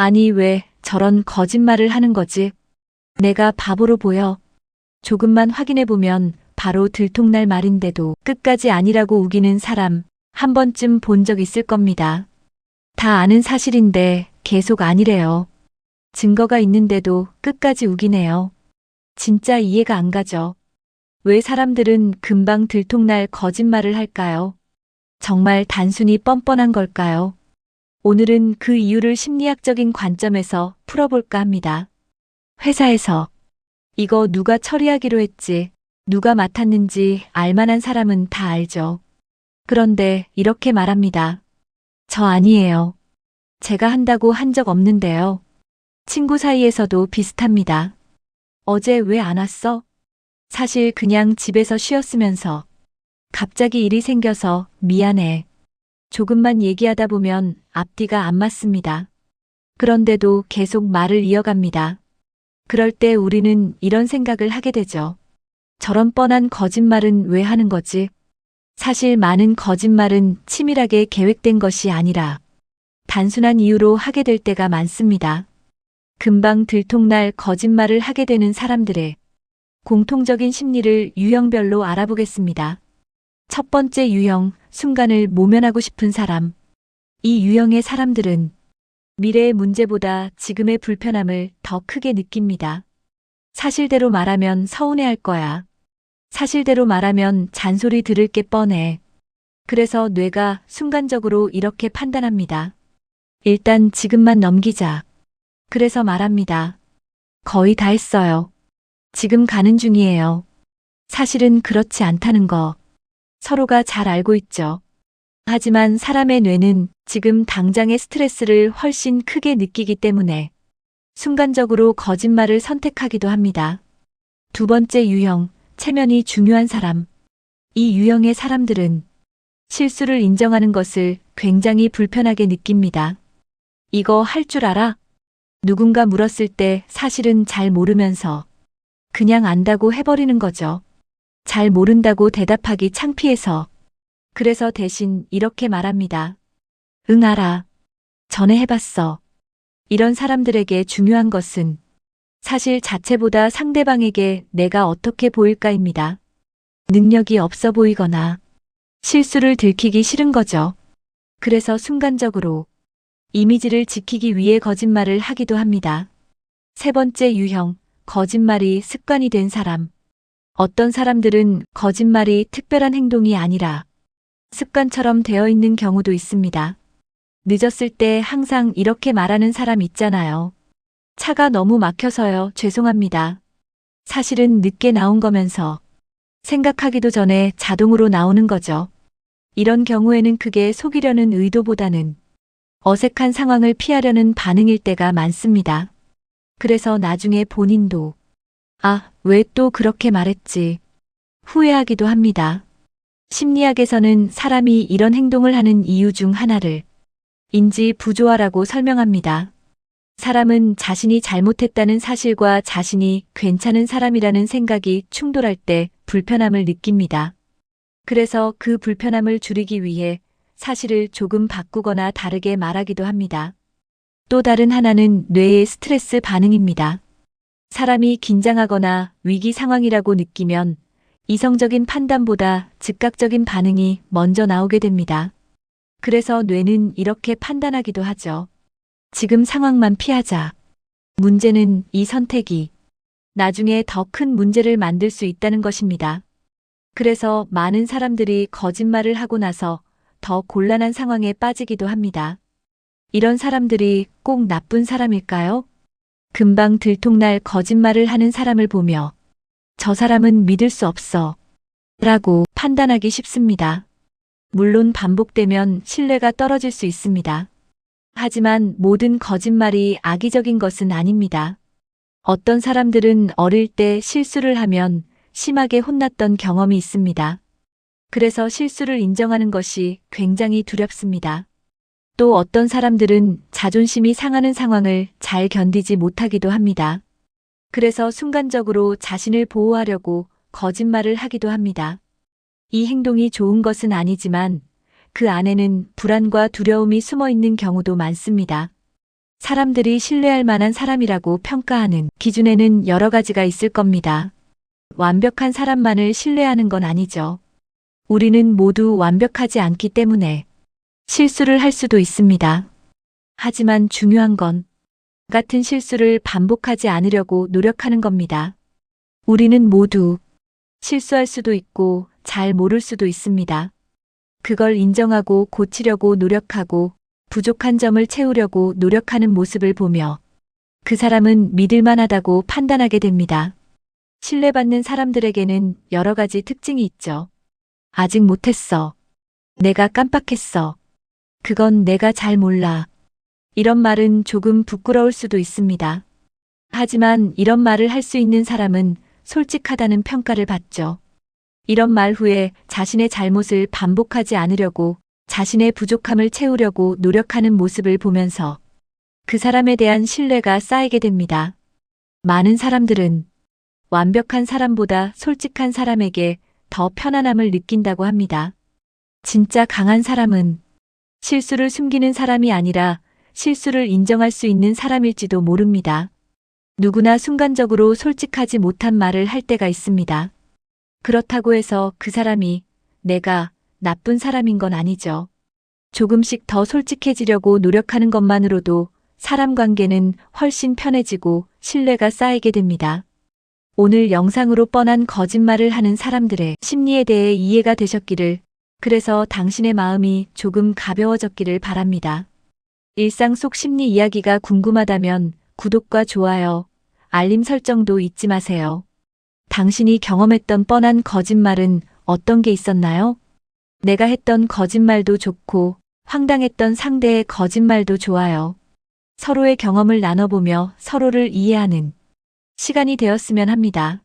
아니, 왜 저런 거짓말을 하는 거지? 내가 바보로 보여. 조금만 확인해보면 바로 들통날 말인데도 끝까지 아니라고 우기는 사람 한 번쯤 본 적 있을 겁니다. 다 아는 사실인데 계속 아니래요. 증거가 있는데도 끝까지 우기네요. 진짜 이해가 안 가죠. 왜 사람들은 금방 들통날 거짓말을 할까요? 정말 단순히 뻔뻔한 걸까요? 오늘은 그 이유를 심리학적인 관점에서 풀어볼까 합니다. 회사에서 이거 누가 처리하기로 했지, 누가 맡았는지 알만한 사람은 다 알죠. 그런데 이렇게 말합니다. 저 아니에요. 제가 한다고 한 적 없는데요. 친구 사이에서도 비슷합니다. 어제 왜 안 왔어? 사실 그냥 집에서 쉬었으면서 갑자기 일이 생겨서 미안해. 조금만 얘기하다 보면 앞뒤가 안 맞습니다. 그런데도 계속 말을 이어갑니다. 그럴 때 우리는 이런 생각을 하게 되죠. 저런 뻔한 거짓말은 왜 하는 거지? 사실 많은 거짓말은 치밀하게 계획된 것이 아니라 단순한 이유로 하게 될 때가 많습니다. 금방 들통날 거짓말을 하게 되는 사람들의 공통적인 심리를 유형별로 알아보겠습니다. 첫 번째 유형, 순간을 모면하고 싶은 사람. 이 유형의 사람들은 미래의 문제보다 지금의 불편함을 더 크게 느낍니다. 사실대로 말하면 서운해할 거야. 사실대로 말하면 잔소리 들을 게 뻔해. 그래서 뇌가 순간적으로 이렇게 판단합니다. 일단 지금만 넘기자. 그래서 말합니다. 거의 다 했어요. 지금 가는 중이에요. 사실은 그렇지 않다는 거. 서로가 잘 알고 있죠. 하지만 사람의 뇌는 지금 당장의 스트레스를 훨씬 크게 느끼기 때문에 순간적으로 거짓말을 선택하기도 합니다. 두 번째 유형, 체면이 중요한 사람. 이 유형의 사람들은 실수를 인정하는 것을 굉장히 불편하게 느낍니다. 이거 할 줄 알아? 누군가 물었을 때 사실은 잘 모르면서 그냥 안다고 해버리는 거죠. 잘 모른다고 대답하기 창피해서. 그래서 대신 이렇게 말합니다. 응, 알아. 전에 해봤어. 이런 사람들에게 중요한 것은 사실 자체보다 상대방에게 내가 어떻게 보일까입니다. 능력이 없어 보이거나 실수를 들키기 싫은 거죠. 그래서 순간적으로 이미지를 지키기 위해 거짓말을 하기도 합니다. 세 번째 유형, 거짓말이 습관이 된 사람. 어떤 사람들은 거짓말이 특별한 행동이 아니라 습관처럼 되어 있는 경우도 있습니다. 늦었을 때 항상 이렇게 말하는 사람 있잖아요. 차가 너무 막혀서요. 죄송합니다. 사실은 늦게 나온 거면서 생각하기도 전에 자동으로 나오는 거죠. 이런 경우에는 크게 속이려는 의도보다는 어색한 상황을 피하려는 반응일 때가 많습니다. 그래서 나중에 본인도 아, 왜 또 그렇게 말했지? 후회하기도 합니다. 심리학에서는 사람이 이런 행동을 하는 이유 중 하나를 인지 부조화라고 설명합니다. 사람은 자신이 잘못했다는 사실과 자신이 괜찮은 사람이라는 생각이 충돌할 때 불편함을 느낍니다. 그래서 그 불편함을 줄이기 위해 사실을 조금 바꾸거나 다르게 말하기도 합니다. 또 다른 하나는 뇌의 스트레스 반응입니다. 사람이 긴장하거나 위기 상황이라고 느끼면 이성적인 판단보다 즉각적인 반응이 먼저 나오게 됩니다. 그래서 뇌는 이렇게 판단하기도 하죠. 지금 상황만 피하자. 문제는 이 선택이 나중에 더 큰 문제를 만들 수 있다는 것입니다. 그래서 많은 사람들이 거짓말을 하고 나서 더 곤란한 상황에 빠지기도 합니다. 이런 사람들이 꼭 나쁜 사람일까요? 금방 들통날 거짓말을 하는 사람을 보며 저 사람은 믿을 수 없어 라고 판단하기 쉽습니다. 물론 반복되면 신뢰가 떨어질 수 있습니다. 하지만 모든 거짓말이 악의적인 것은 아닙니다. 어떤 사람들은 어릴 때 실수를 하면 심하게 혼났던 경험이 있습니다. 그래서 실수를 인정하는 것이 굉장히 두렵습니다. 또 어떤 사람들은 자존심이 상하는 상황을 잘 견디지 못하기도 합니다. 그래서 순간적으로 자신을 보호하려고 거짓말을 하기도 합니다. 이 행동이 좋은 것은 아니지만 그 안에는 불안과 두려움이 숨어 있는 경우도 많습니다. 사람들이 신뢰할 만한 사람이라고 평가하는 기준에는 여러 가지가 있을 겁니다. 완벽한 사람만을 신뢰하는 건 아니죠. 우리는 모두 완벽하지 않기 때문에 실수를 할 수도 있습니다. 하지만 중요한 건 같은 실수를 반복하지 않으려고 노력하는 겁니다. 우리는 모두 실수할 수도 있고 잘 모를 수도 있습니다. 그걸 인정하고 고치려고 노력하고 부족한 점을 채우려고 노력하는 모습을 보며 그 사람은 믿을만하다고 판단하게 됩니다. 신뢰받는 사람들에게는 여러 가지 특징이 있죠. 아직 못했어. 내가 깜빡했어. 그건 내가 잘 몰라. 이런 말은 조금 부끄러울 수도 있습니다. 하지만 이런 말을 할 수 있는 사람은 솔직하다는 평가를 받죠. 이런 말 후에 자신의 잘못을 반복하지 않으려고 자신의 부족함을 채우려고 노력하는 모습을 보면서 그 사람에 대한 신뢰가 쌓이게 됩니다. 많은 사람들은 완벽한 사람보다 솔직한 사람에게 더 편안함을 느낀다고 합니다. 진짜 강한 사람은 실수를 숨기는 사람이 아니라 실수를 인정할 수 있는 사람일지도 모릅니다. 누구나 순간적으로 솔직하지 못한 말을 할 때가 있습니다. 그렇다고 해서 그 사람이 내가 나쁜 사람인 건 아니죠. 조금씩 더 솔직해지려고 노력하는 것만으로도 사람 관계는 훨씬 편해지고 신뢰가 쌓이게 됩니다. 오늘 영상으로 뻔한 거짓말을 하는 사람들의 심리에 대해 이해가 되셨기를, 그래서 당신의 마음이 조금 가벼워졌기를 바랍니다. 일상 속 심리 이야기가 궁금하다면 구독과 좋아요, 알림 설정도 잊지 마세요. 당신이 경험했던 뻔한 거짓말은 어떤 게 있었나요? 내가 했던 거짓말도 좋고 황당했던 상대의 거짓말도 좋아요. 서로의 경험을 나눠보며 서로를 이해하는 시간이 되었으면 합니다.